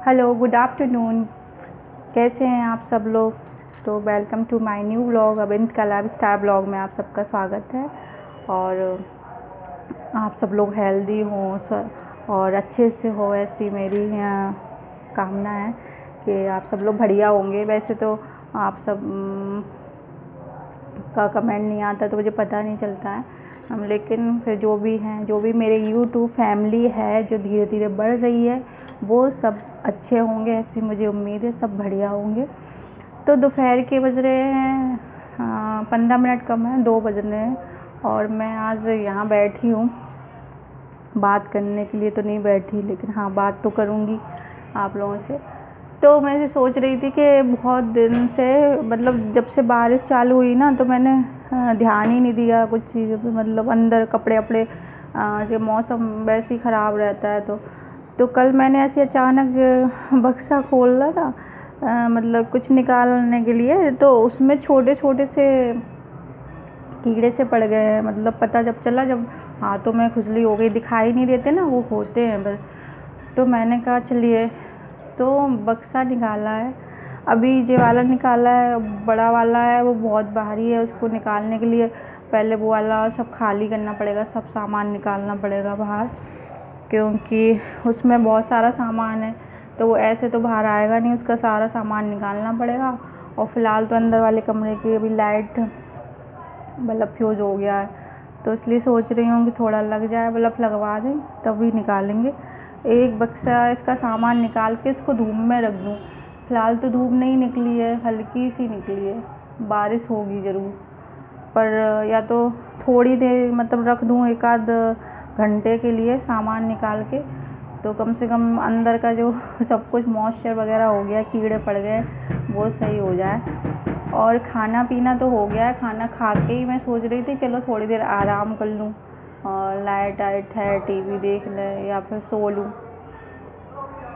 Hello, good afternoon. कैसे हैं आप सब लोग? तो welcome to my new vlog. Abind का लाइफ स्टाइल ब्लॉग में आप सबका स्वागत है। और आप सब लोग हेल्दी हों और अच्छे से हो, ऐसी मेरी कामना है कि आप सब लोग बढ़िया होंगे। वैसे तो आप सब का कमेंट नहीं आता तो मुझे पता नहीं चलता है, लेकिन फिर जो भी हैं, जो भी मेरे यूट्यूब फैमिली है जो धीरे धीरे बढ़ रही है, वो सब अच्छे होंगे, ऐसी मुझे उम्मीद है। सब बढ़िया होंगे। तो दोपहर के बज रहे हैं 15 मिनट कम है, 2 बज रहे हैं। और मैं आज यहाँ बैठी हूँ, बात करने के लिए तो नहीं बैठी, लेकिन हाँ बात तो करूँगी आप लोगों से। तो मैं ये सोच रही थी कि बहुत दिन से, मतलब जब से बारिश चालू हुई ना, तो मैंने ध्यान ही नहीं दिया कुछ चीज़ों पे। मतलब अंदर कपड़े अपड़े, जो मौसम वैसे ही ख़राब रहता है। तो कल मैंने ऐसे अचानक बक्सा खोला था, मतलब कुछ निकालने के लिए, तो उसमें छोटे छोटे से कीड़े से पड़ गए हैं। मतलब पता जब चला, जब हाथों में खुजली हो गई, दिखाई नहीं देते ना, वो होते हैं बस। तो मैंने कहा चलिए, तो बक्सा निकाला है। अभी ये वाला निकाला है, बड़ा वाला है, वो बहुत भारी है। उसको निकालने के लिए पहले वो वाला सब खाली करना पड़ेगा, सब सामान निकालना पड़ेगा बाहर, क्योंकि उसमें बहुत सारा सामान है। तो वो ऐसे तो बाहर आएगा नहीं, उसका सारा सामान निकालना पड़ेगा। और फ़िलहाल तो अंदर वाले कमरे की अभी लाइट बल्ब फ्यूज़ हो गया है, तो इसलिए सोच रही हूँ कि थोड़ा लग जाए, बल्ब लगवा दें तभी निकालेंगे। एक बक्सा इसका सामान निकाल के इसको धूप में रख दूँ। फ़िलहाल तो धूप नहीं निकली है, हल्की सी निकली है। बारिश होगी ज़रूर, पर या तो थोड़ी देर मतलब रख दूँ, एक आध घंटे के लिए सामान निकाल के, तो कम से कम अंदर का जो सब कुछ मॉइस्चर वगैरह हो गया, कीड़े पड़ गए, वो सही हो जाए। और खाना पीना तो हो गया है। खाना खा के ही मैं सोच रही थी चलो थोड़ी देर आराम कर लूँ, और लाइट आइट है, टीवी देख लें या फिर सो लूँ।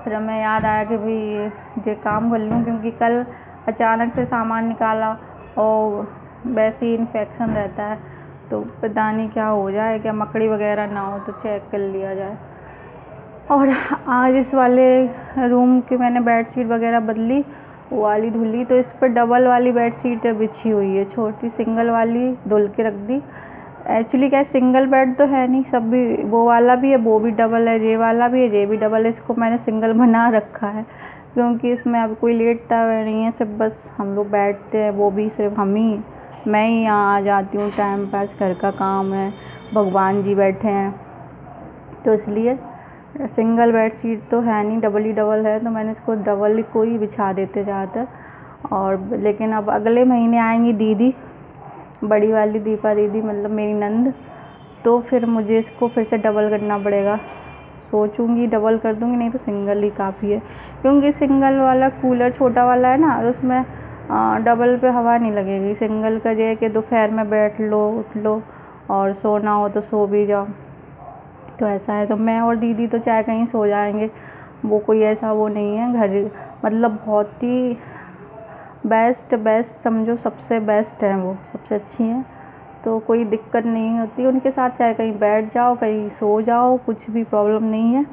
फिर हमें याद आया कि भाई ये काम कर लूँ, क्योंकि कल अचानक से सामान निकाला और वैसे ही इन्फेक्शन रहता है, तो पता नहीं क्या हो जाए, क्या मकड़ी वगैरह ना हो, तो चेक कर लिया जाए। और आज इस वाले रूम की मैंने बेडशीट वगैरह बदली, वो वाली धुली, तो इस पर डबल वाली बेडशीट बिछी हुई है। छोटी सिंगल वाली धुल के रख दी। एक्चुअली क्या है, सिंगल बेड तो है नहीं, सब भी, वो वाला भी है, वो भी डबल है, ये वाला भी है, ये भी डबल है। इसको मैंने सिंगल बना रखा है, क्योंकि इसमें अब कोई लेटता नहीं है, सिर्फ बस हम लोग बैठते हैं, वो भी सिर्फ हम ही, मैं ही यहाँ आ जाती हूँ, टाइम पास, घर का काम है, भगवान जी बैठे हैं, तो इसलिए सिंगल बेडशीट तो है नहीं, डबल ही डबल है। तो मैंने इसको डबल को ही बिछा देते ज़्यादातर। और लेकिन अब अगले महीने आएंगी दीदी, बड़ी वाली दीपा दीदी, मतलब मेरी नंद, तो फिर मुझे इसको फिर से डबल करना पड़ेगा। सोचूंगी डबल कर दूंगी, नहीं तो सिंगल ही काफ़ी है, क्योंकि सिंगल वाला कूलर छोटा वाला है ना, तो उसमें डबल पे हवा नहीं लगेगी। सिंगल का ये है कि दोपहर में बैठ लो, उठ लो, और सोना हो तो सो भी जाओ। तो ऐसा है, तो मैं और दीदी तो चाहे कहीं सो जाएंगे, वो कोई ऐसा वो नहीं है। घर मतलब बहुत ही बेस्ट बेस्ट समझो, सबसे बेस्ट है वो, सबसे अच्छी हैं, तो कोई दिक्कत नहीं होती उनके साथ। चाहे कहीं बैठ जाओ, कहीं सो जाओ, कुछ भी प्रॉब्लम नहीं है।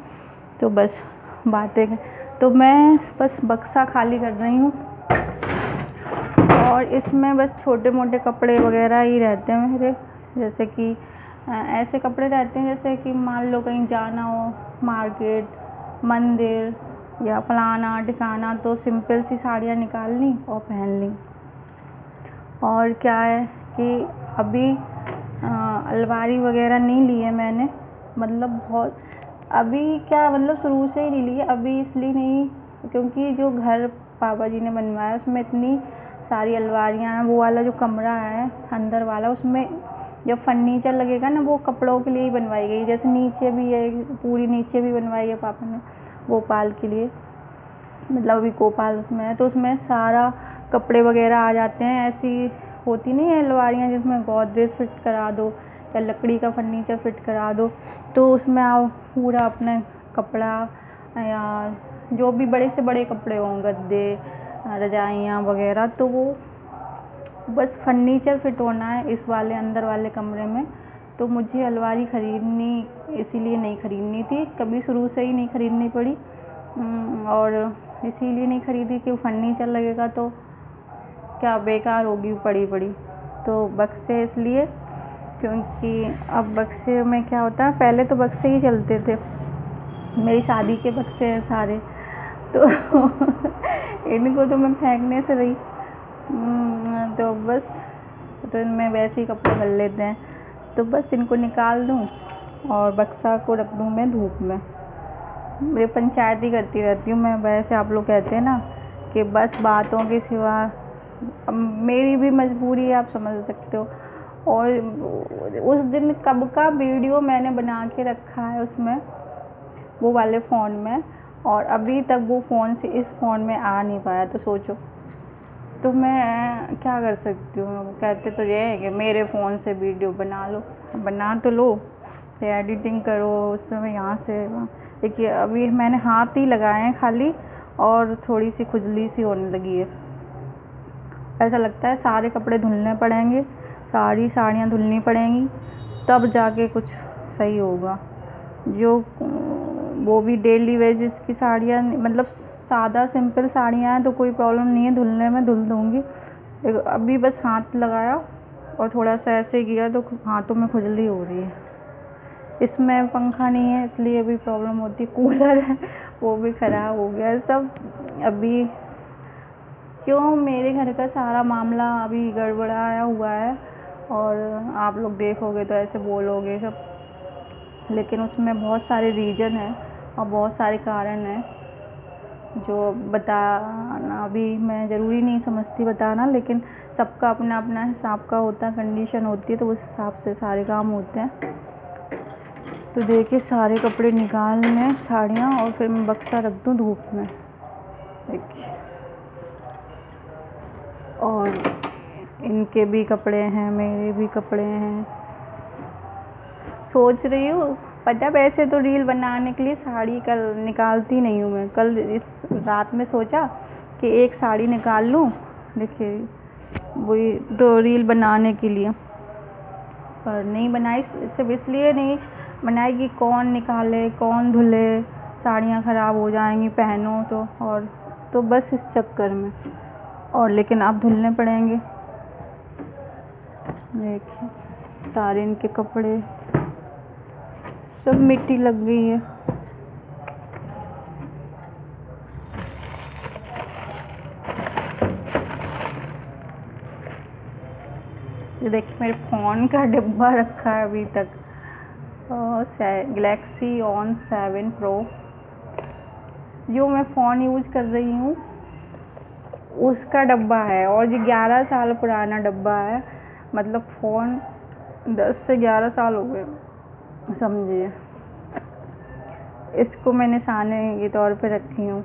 तो बस बातें, तो मैं बस बक्सा खाली कर रही हूँ, और इसमें बस छोटे मोटे कपड़े वगैरह ही रहते हैं मेरे। जैसे कि ऐसे कपड़े रहते हैं, जैसे कि मान लो कहीं जाना हो, मार्केट, मंदिर या फलाना ठिकाना, तो सिंपल सी साड़ियाँ निकाल ली और पहन ली। और क्या है कि अभी अलमारी वगैरह नहीं ली है मैंने, मतलब बहुत अभी क्या, मतलब शुरू से ही नहीं ली है। अभी इसलिए नहीं, क्योंकि जो घर पापा जी ने बनवाया उसमें इतनी सारी अलमारियाँ हैं। वो वाला जो कमरा है अंदर वाला, उसमें जब फर्नीचर लगेगा ना, वो कपड़ों के लिए ही बनवाई गई। जैसे नीचे भी है, पूरी नीचे भी बनवाई है पापा ने गोपाल के लिए, मतलब अभी गोपाल उसमें है, तो उसमें सारा कपड़े वगैरह आ जाते हैं। ऐसी होती नहीं है अलमारियाँ जिसमें गोदरेज फिट करा दो या लकड़ी का फर्नीचर फिट करा दो, तो उसमें आप पूरा अपने कपड़ा या जो भी बड़े से बड़े कपड़े हों, गद्दे, रजाइयाँ वगैरह, तो वो बस फर्नीचर फिट होना है इस वाले अंदर वाले कमरे में। तो मुझे अलमारी ख़रीदनी इसीलिए नहीं ख़रीदनी थी, कभी शुरू से ही नहीं ख़रीदनी पड़ी, और इसीलिए नहीं खरीदी कि फर्नीचर लगेगा तो क्या बेकार होगी पड़ी पड़ी। तो बक्से इसलिए क्योंकि अब बक्से में क्या होता है, पहले तो बक्से ही चलते थे, मेरी शादी के बक्से हैं सारे, तो इनको तो मैं फेंकने से रही। तो बस, तो इनमें वैसे ही कपड़े भर लेते हैं, तो बस इनको निकाल दूँ और बक्सा को रख दूँ मैं धूप में। मेरी पंचायत ही करती रहती हूँ मैं। वैसे आप लोग कहते हैं ना कि बस बातों के सिवा, मेरी भी मजबूरी है, आप समझ सकते हो। और उस दिन कब का वीडियो मैंने बना के रखा है उसमें, वो वाले फ़ोन में, और अभी तक वो फ़ोन से इस फ़ोन में आ नहीं पाया। तो सोचो, तो मैं क्या कर सकती हूँ। कहते तो ये है कि मेरे फ़ोन से वीडियो बना लो, बना तो लो, फिर एडिटिंग करो उसमें यहाँ से। देखिए अभी मैंने हाथ ही लगाए हैं खाली, और थोड़ी सी खुजली सी होने लगी है। ऐसा लगता है सारे कपड़े धुलने पड़ेंगे, सारी साड़ियाँ धुलनी पड़ेंगी, तब जाके कुछ सही होगा। जो वो भी डेली वेजेस की साड़ियाँ, मतलब सादा सिंपल साड़ियाँ हैं तो कोई प्रॉब्लम नहीं है, धुलने में धुल दूँगी। अभी बस हाथ लगाया और थोड़ा सा ऐसे किया तो हाथों में खुजली हो रही है। इसमें पंखा नहीं है इसलिए भी प्रॉब्लम होती है। कूलर है वो भी ख़राब हो गया सब। अभी क्यों, मेरे घर का सारा मामला अभी गड़बड़ाया हुआ है, और आप लोग देखोगे तो ऐसे बोलोगे सब, लेकिन उसमें बहुत सारे रीज़न हैं और बहुत सारे कारण हैं जो बताना अभी मैं ज़रूरी नहीं समझती बताना, लेकिन सबका अपना अपना हिसाब का होता है, कंडीशन होती है, तो उस हिसाब से सारे काम होते हैं। तो देखिए सारे कपड़े निकाल लें, साड़ियाँ, और फिर मैं बक्सा रख दूँ धूप में। देखिए, और इनके भी कपड़े हैं, मेरे भी कपड़े हैं। सोच रही हूँ, पता वैसे तो रील बनाने के लिए साड़ी कल निकालती नहीं हूँ मैं। कल इस रात में सोचा कि एक साड़ी निकाल लूँ, देखिए वही तो रील बनाने के लिए, पर नहीं बनाई। सिर्फ इसलिए नहीं बनाई कि कौन निकाले कौन धुले, साड़ियाँ ख़राब हो जाएंगी पहनो तो, और तो बस इस चक्कर में। और लेकिन अब धुलने पड़ेंगे। देखिए सारे इनके कपड़े सब मिट्टी लग गई है। ये देखिए मेरे फ़ोन का डिब्बा रखा है अभी तक, गैलेक्सी ऑन 7 प्रो, जो मैं फ़ोन यूज़ कर रही हूँ उसका डब्बा है, और ये 11 साल पुराना डब्बा है। मतलब फ़ोन 10 से 11 साल हो गए समझिए। इसको मैं निशाने के तौर पे रखी हूँ,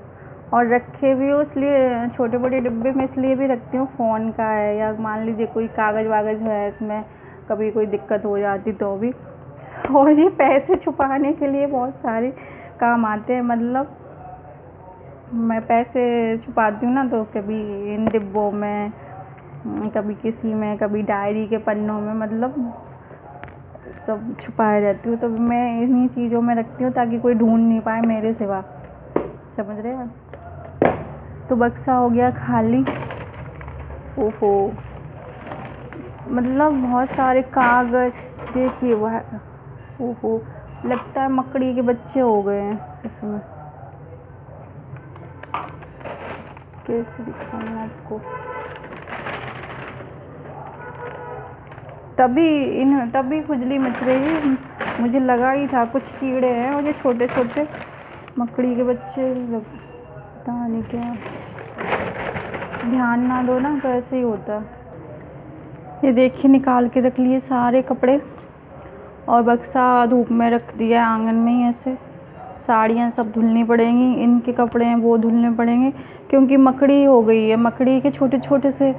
और रखे भी हूँ इसलिए छोटे बड़े डिब्बे में इसलिए भी रखती हूँ, फ़ोन का है या मान लीजिए कोई कागज़ वागज़ है इसमें, कभी कोई दिक्कत हो जाती तो भी। और ये पैसे छुपाने के लिए बहुत सारे काम आते हैं। मतलब मैं पैसे छुपाती हूँ ना, तो कभी इन डिब्बों में, कभी किसी में, कभी डायरी के पन्नों में, मतलब सब छुपाए रहती हूँ। तो मैं इन्हीं चीज़ों में रखती हूँ ताकि कोई ढूंढ नहीं पाए मेरे सिवा, समझ रहे हैं। तो बक्सा हो गया खाली। ओहो, मतलब बहुत सारे कागज़, देखिए वह, ओहो लगता है मकड़ी के बच्चे हो गए हैं इसमें। कैसे दिखाऊँ आपको, तभी खुजली मच रही है। मुझे लगा ही था कुछ कीड़े हैं, और ये छोटे छोटे मकड़ी के बच्चे, पता नहीं क्या, ध्यान ना दो ना तो ऐसे ही होता है। ये देखिए निकाल के रख लिए सारे कपड़े, और बक्सा धूप में रख दिया आंगन में ही ऐसे। साड़ियाँ सब धुलनी पड़ेंगी, इनके कपड़े हैं वो धुलने पड़ेंगे, क्योंकि मकड़ी हो गई है, मकड़ी के छोटे छोटे से,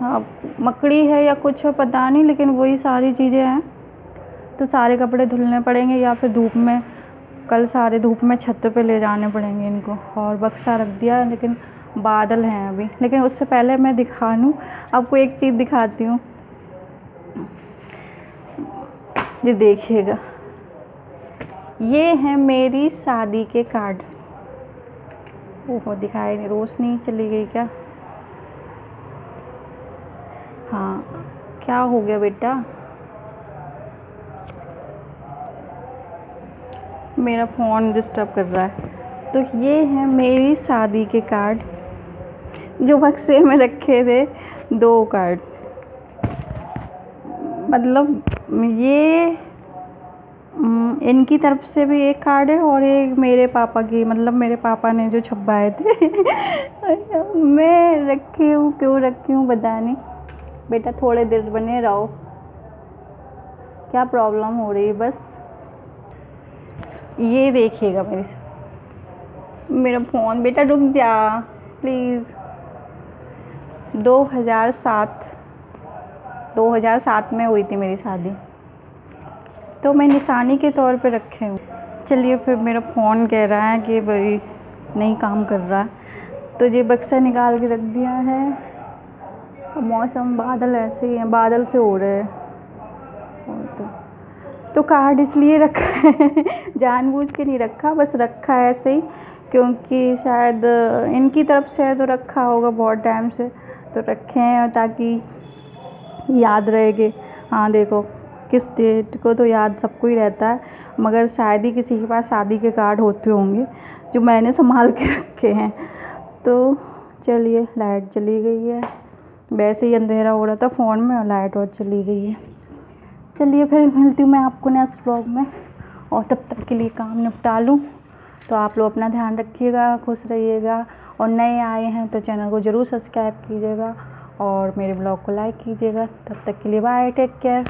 हाँ मकड़ी है या कुछ है पता नहीं, लेकिन वही सारी चीज़ें हैं। तो सारे कपड़े धुलने पड़ेंगे, या फिर धूप में, कल सारे धूप में छत पे ले जाने पड़ेंगे इनको। और बक्सा रख दिया, लेकिन बादल हैं अभी। लेकिन उससे पहले मैं दिखा लूँ आपको, एक चीज़ दिखाती हूँ, ये देखिएगा, ये है मेरी शादी के कार्ड। ओहो दिखाई नहीं, रोशनी चली गई क्या? हाँ, क्या हो गया बेटा? मेरा फ़ोन डिस्टर्ब कर रहा है। तो ये है मेरी शादी के कार्ड जो बक्से में रखे थे, 2 कार्ड। मतलब ये इनकी तरफ से भी एक कार्ड है और एक मेरे पापा की, मतलब मेरे पापा ने जो छपवाए थे। मैं रखी हूँ, क्यों रखी हूँ पता नहीं। बेटा थोड़े देर बने रहो, क्या प्रॉब्लम हो रही है बस। ये देखिएगा मेरा फ़ोन। बेटा रुक जा प्लीज़। 2007 में हुई थी मेरी शादी, तो मैं निशानी के तौर पे रखे हूँ। चलिए फिर मेरा फ़ोन कह रहा है कि भाई नहीं काम कर रहा, तो ये बक्सा निकाल के रख दिया है। मौसम बादल ऐसे ही हैं, बादल से हो रहे हैं। तो कार्ड इसलिए रखा है, जानबूझ के नहीं रखा, बस रखा है ऐसे ही, क्योंकि शायद इनकी तरफ से है तो रखा होगा बहुत टाइम से, तो रखे हैं ताकि याद रहेगी। हाँ देखो, किस डेट को तो याद सबको ही रहता है, मगर शायद ही किसी के पास शादी के कार्ड होते होंगे जो मैंने संभाल के रखे हैं। तो चलिए, लाइट चली गई है, वैसे ही अंधेरा हो रहा था फ़ोन में और लाइट और चली गई है। चलिए फिर मिलती हूँ मैं आपको नेक्स्ट व्लॉग में, और तब तक के लिए काम निपटा लूँ। तो आप लोग अपना ध्यान रखिएगा, खुश रहिएगा, और नए आए हैं तो चैनल को ज़रूर सब्सक्राइब कीजिएगा और मेरे ब्लॉग को लाइक कीजिएगा। तब तक के लिए बाय, टेक केयर।